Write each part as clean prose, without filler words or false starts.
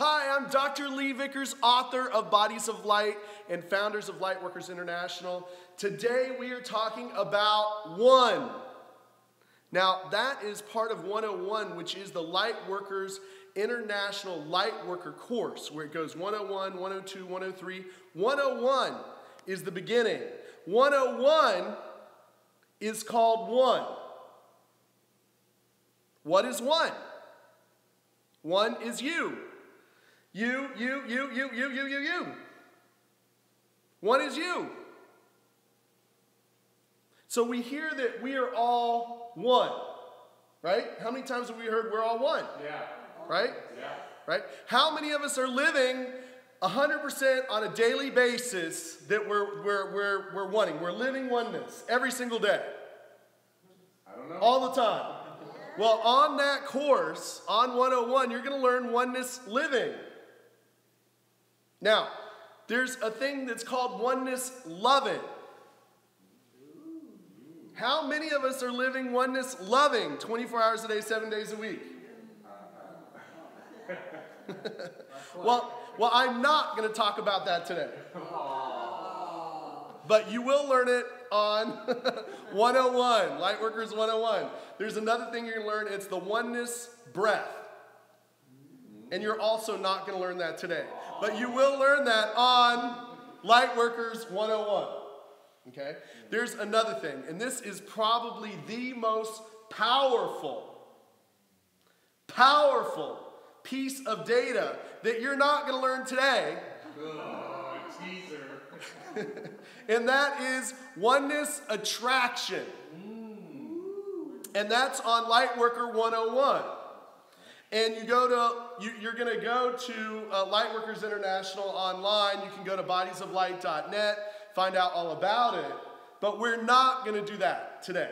Hi, I'm Dr. Lee Vickers, author of Bodies of Light and founders of LightWorkers International. Today we are talking about one. Now that is part of 101, which is the LightWorkers International LightWorker Course, where it goes 101, 102, 103. 101 is the beginning. 101 is called one. What is one? One is you. You. One is you. So we hear that we are all one, right? How many times have we heard we're all one? Yeah. Right? Yeah. Right? How many of us are living 100% on a daily basis that we're wanting? We're living oneness every single day. I don't know. All the time. Well, on that course, on 101, you're going to learn oneness living. Now, there's a thing that's called oneness loving. How many of us are living oneness loving 24 hours a day, 7 days a week? Well, I'm not going to talk about that today. But you will learn it on 101, LightWorkers 101. There's another thing you're going to learn. It's the oneness breath. And you're also not going to learn that today. But you will learn that on LightWorkers 101. Okay? There's another thing. And this is probably the most powerful piece of data that you're not going to learn today. Oh, teaser. And that is oneness attraction. And that's on LightWorker 101. And you're going to go to LightWorkers International online. You can go to bodiesoflight.net, find out all about it. But we're not going to do that today.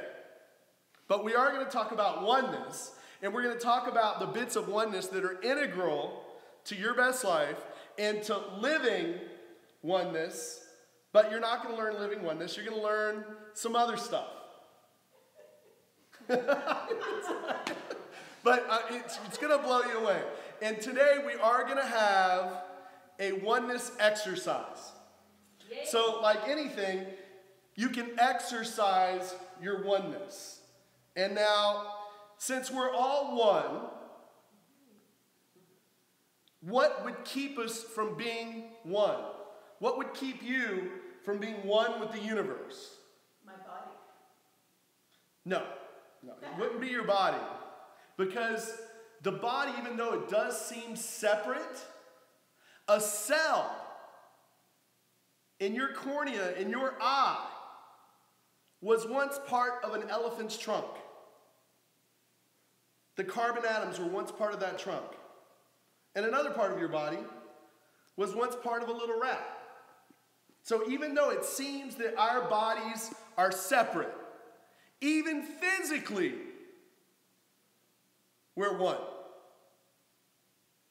But we are going to talk about oneness. And we're going to talk about the bits of oneness that are integral to your best life and to living oneness. But you're not going to learn living oneness. You're going to learn some other stuff. But it's going to blow you away. And today we are going to have a oneness exercise. Yay. So like anything, you can exercise your oneness. And now, since we're all one, what would keep us from being one? What would keep you from being one with the universe? My body. No, it wouldn't be your body. Because the body, even though it does seem separate, a cell in your cornea, in your eye, was once part of an elephant's trunk. The carbon atoms were once part of that trunk. And another part of your body was once part of a little rat. So even though it seems that our bodies are separate, even physically, we're one.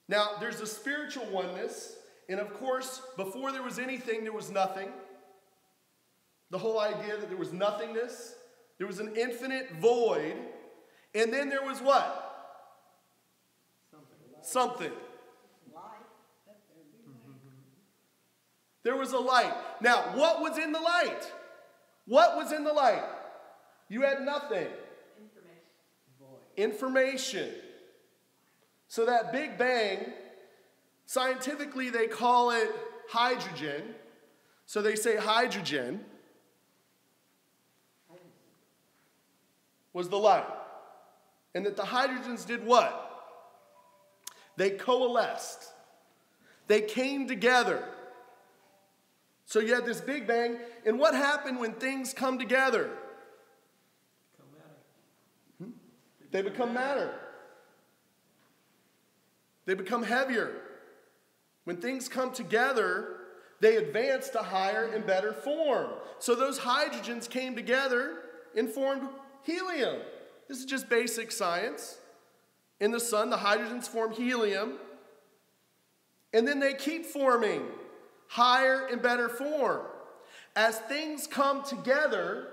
Now, there's a spiritual oneness, and of course, before there was anything, there was nothing. The whole idea that there was nothingness, there was an infinite void, and then there was what? Something. There was a light. Now, what was in the light? What was in the light? You had nothing. Information. So that Big Bang, scientifically they call it hydrogen. So they say hydrogen was the light. And that the hydrogens did what? They coalesced. They came together. So you had this Big Bang, and what happened when things come together? They become matter. They become heavier. When things come together, they advance to higher and better form. So those hydrogens came together and formed helium. This is just basic science. In the sun, the hydrogens form helium. And then they keep forming higher and better form. As things come together,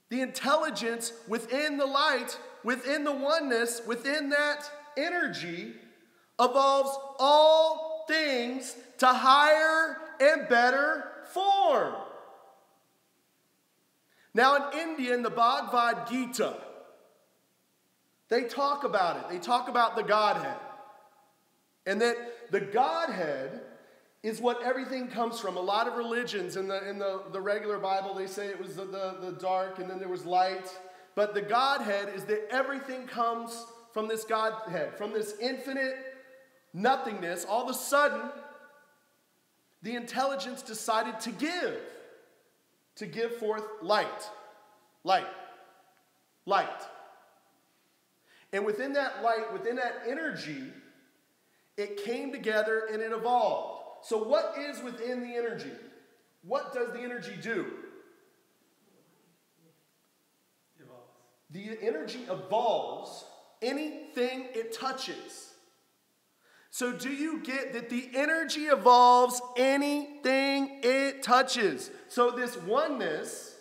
the intelligence within the light, within the oneness, within that energy evolves all things to higher and better form. Now in India, in the Bhagavad Gita, they talk about it. They talk about the Godhead. And that the Godhead is what everything comes from. A lot of religions in the regular Bible, they say it was the dark and then there was light. But the Godhead is that everything comes from this Godhead, from this infinite nothingness. All of a sudden, the intelligence decided to give forth light. Light. Light. And within that light, within that energy, it came together and it evolved. So what is within the energy? What does the energy do? The energy evolves anything it touches. So do you get that the energy evolves anything it touches? So this oneness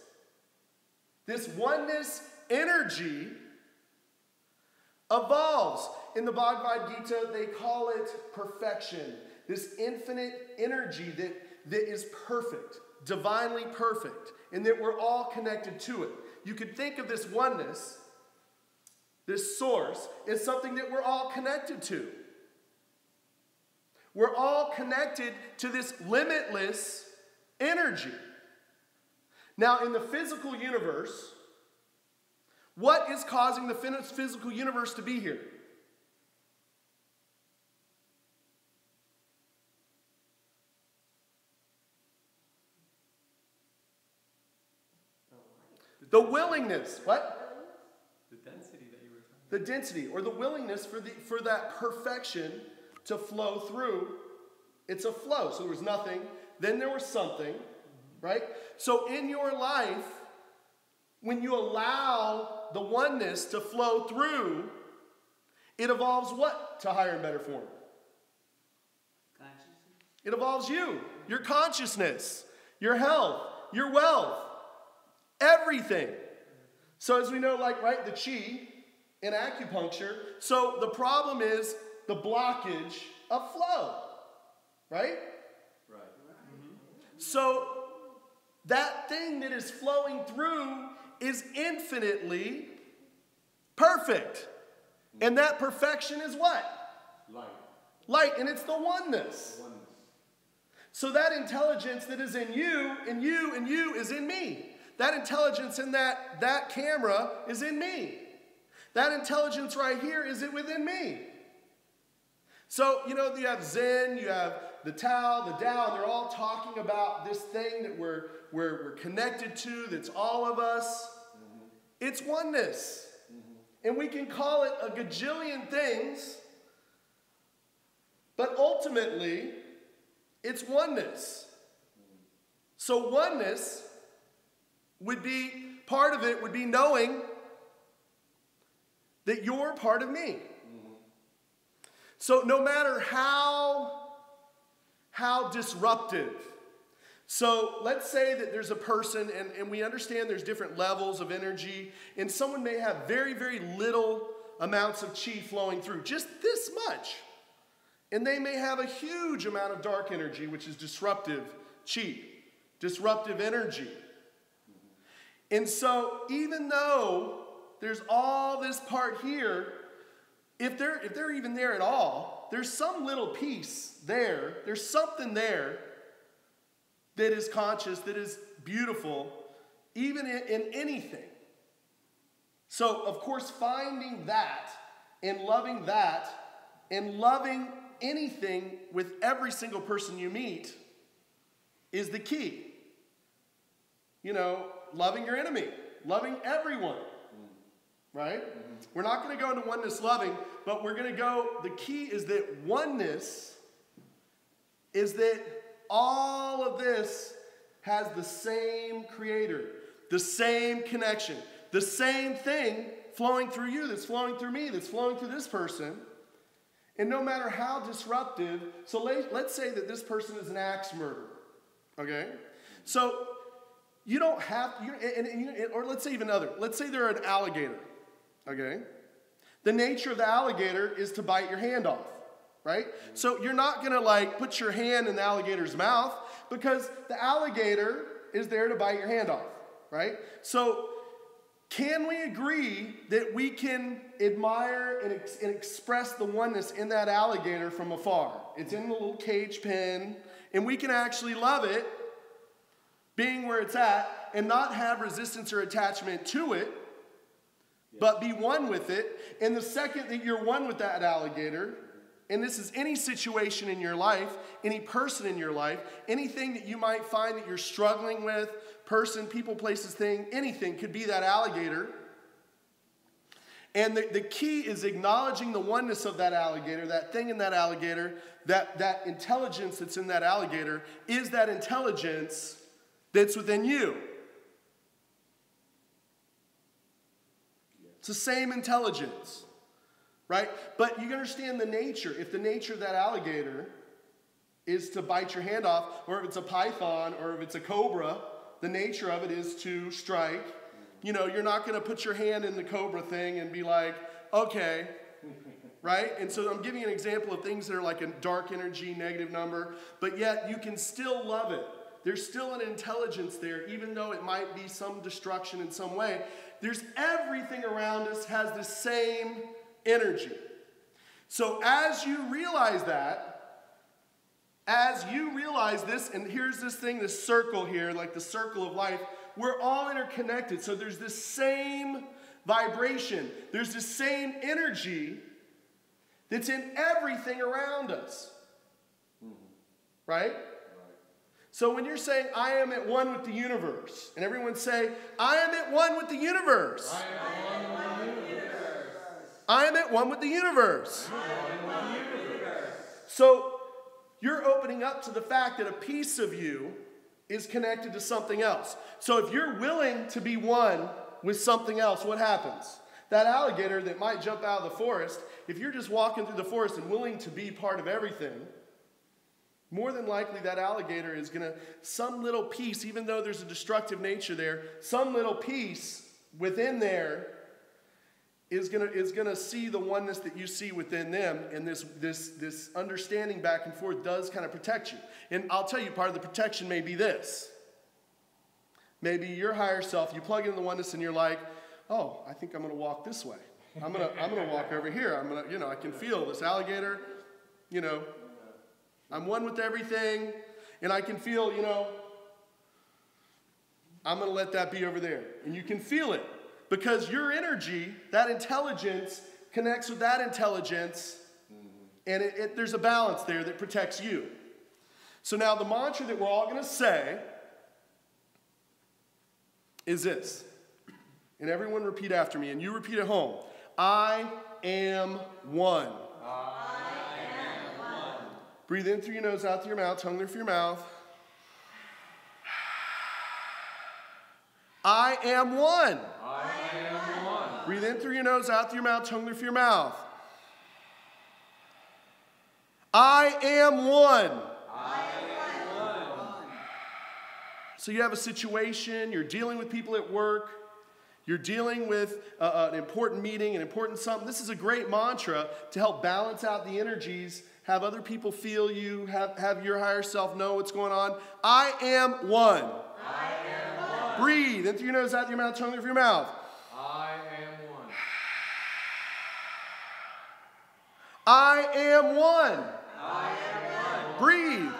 energy evolves. In the Bhagavad Gita, they call it perfection. This infinite energy that is perfect, divinely perfect, and that we're all connected to it. You could think of this oneness, this source, as something that we're all connected to. We're all connected to this limitless energy. Now, in the physical universe, what is causing the physical universe to be here? The willingness, what? The density that you were talking about. The density, or the willingness for that perfection to flow through. It's a flow. So there was nothing, then there was something, right? So in your life, when you allow the oneness to flow through, it evolves what to higher and better form? Consciousness. It evolves you, your consciousness, your health, your wealth. Everything. So as we know, like, right, the chi in acupuncture, so the problem is the blockage of flow, right? Right. Mm-hmm. So that thing that is flowing through is infinitely perfect. And that perfection is what? Light. Light, and it's the oneness. Oneness. So that intelligence that is in you, and you, and you is in me. That intelligence in that camera is in me. That intelligence right here is it within me. So, you know, you have Zen, you have the Tao, the Tao, and they're all talking about this thing that we're connected to, that's all of us. Mm-hmm. It's oneness. Mm-hmm. And we can call it a gajillion things, but ultimately, it's oneness. So oneness would be, part of it would be knowing that you're part of me. Mm-hmm. So no matter how disruptive. So let's say that there's a person, and we understand there's different levels of energy, and someone may have very, very little amounts of chi flowing through, just this much. And they may have a huge amount of dark energy, which is disruptive chi, disruptive energy. And so even though there's all this part here, if they're even there at all, there's some little piece there, there's something there that is conscious, that is beautiful, even in anything. So, of course, finding that and loving anything with every single person you meet is the key. You know, loving your enemy, loving everyone, right? Mm-hmm. We're not going to go into oneness loving, but we're going to go, the key is that oneness is that all of this has the same creator, the same connection, the same thing flowing through you, that's flowing through me, that's flowing through this person. And no matter how disruptive, so let's say that this person is an axe murderer, okay? So you don't have, or let's say even other, let's say they're an alligator, okay? The nature of the alligator is to bite your hand off, right? So you're not going to like put your hand in the alligator's mouth because the alligator is there to bite your hand off, right? So can we agree that we can admire and express the oneness in that alligator from afar? It's in the little cage pen, and we can actually love it being where it's at and not have resistance or attachment to it, but be one with it. And the second that you're one with that alligator, and this is any situation in your life, any person in your life, anything that you might find that you're struggling with, person, people, places, thing, anything could be that alligator. And the key is acknowledging the oneness of that alligator, that thing in that alligator, that intelligence that's in that alligator is that intelligence that's within you. It's the same intelligence, right? But you understand the nature. If the nature of that alligator is to bite your hand off, or if it's a python, or if it's a cobra, the nature of it is to strike. You know, you're not going to put your hand in the cobra thing and be like, okay, right? And so I'm giving you an example of things that are like a dark energy, negative number, but yet you can still love it. There's still an intelligence there, even though it might be some destruction in some way. There's everything around us has the same energy. So as you realize that, as you realize this, and here's this thing, this circle here, like the circle of life, we're all interconnected. So there's this same vibration. There's this same energy that's in everything around us. Right? So when you're saying, I am at one with the universe, and everyone say, I am at one with the universe. I am one with the universe. I am at one with the universe. So you're opening up to the fact that a piece of you is connected to something else. So if you're willing to be one with something else, what happens? That alligator that might jump out of the forest, if you're just walking through the forest and willing to be part of everything, more than likely that alligator is going to, some little piece, even though there's a destructive nature there, some little piece within there is going to see the oneness that you see within them, and this understanding back and forth does kind of protect you. And I'll tell you, part of the protection may be this. Maybe your higher self, you plug in the oneness and you're like, oh, I think I'm going to walk this way. I'm going to walk over here. I'm going to, I can feel this alligator, I'm one with everything, and I can feel, I'm going to let that be over there. And you can feel it because your energy, that intelligence, connects with that intelligence, and there's a balance there that protects you. So now the mantra that we're all going to say is this. And everyone repeat after me, and you repeat at home. I am one. Breathe in through your nose, out through your mouth, tongue through your mouth. I am one. I am one. Breathe in through your nose, out through your mouth, tongue through your mouth. I am one. I am one. So you have a situation, you're dealing with people at work, you're dealing with an important meeting, an important something. This is a great mantra to help balance out the energies, have other people feel you, have your higher self know what's going on. I am one. I am one. Breathe in through your nose, out through your mouth, tongue through your mouth. I am one. I am one. I am one. Breathe.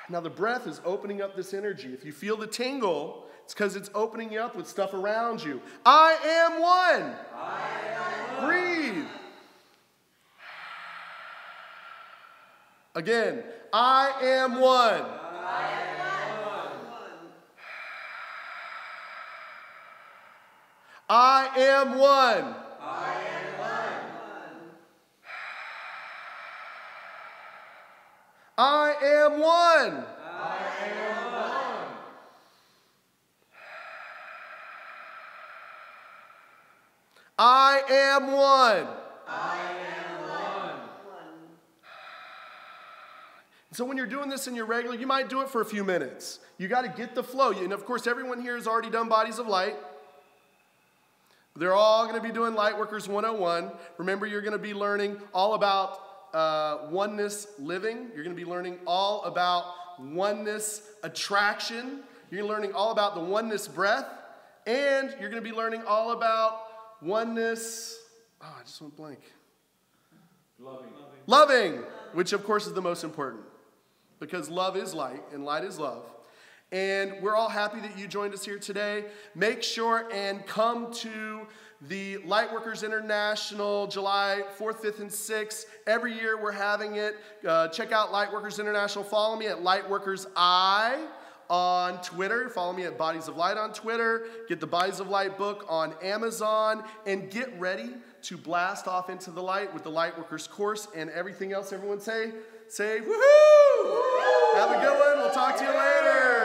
Now the breath is opening up this energy. If you feel the tingle, it's because it's opening you up with stuff around you. I am one. I am one. Breathe. Again, I am one. I am one. I am one. I am one. I am one. I am one. I am one. I am one. So when you're doing this in your regular, you might do it for a few minutes. You got to get the flow. And of course, everyone here has already done bodies of light. They're all going to be doing LightWorkers 101. Remember, you're going to be learning all about oneness living. You're going to be learning all about oneness attraction. You're going to be learning all about the oneness breath. And you're going to be learning all about oneness. Oh, I just went blank. Loving, which of course is the most important. Because love is light and light is love. And we're all happy that you joined us here today. Make sure and come to the LightWorkers International July 4th, 5th, and 6th. Every year we're having it. Check out LightWorkers International. Follow me at LightWorkers I on Twitter. Follow me at Bodies of Light on Twitter. Get the Bodies of Light book on Amazon. And get ready to blast off into the light with the LightWorkers course and everything else. Everyone say woohoo! Have a good one. We'll talk to you later.